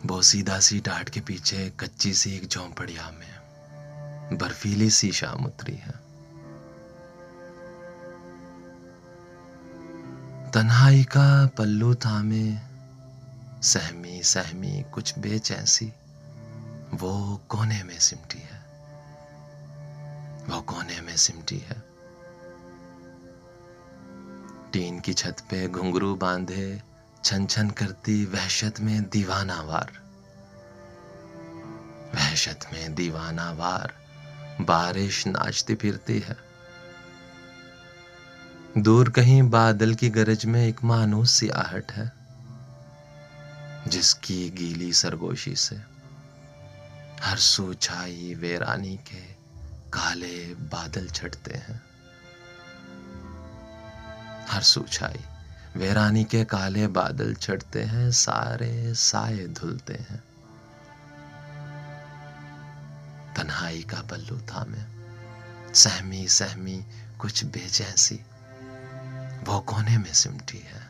वो सीधा सी टाट के पीछे कच्ची सी एक झोंपड़िया में बर्फीली सी शाम उतरी है। तन्हाई का पल्लू थामे सहमी सहमी कुछ बेचैन सी वो कोने में सिमटी है, वो कोने में सिमटी है। टीन की छत पे घुंघरू बांधे छन छन करती वहशत में दीवाना वार, वहशत में दीवाना वार बारिश नाचती फिरती है। दूर कहीं बादल की गरज में एक मानूस सी आहट है, जिसकी गीली सरगोशी से हर सू छाई वीरानी के काले बादल छटते हैं। हर सू छाई वीरानी के काले बादल छटते हैं, सारे साए धुलते हैं। तन्हाई का पल्लू थामे सहमी सहमी कुछ बेचैन सी वो कोने में सिमटी है।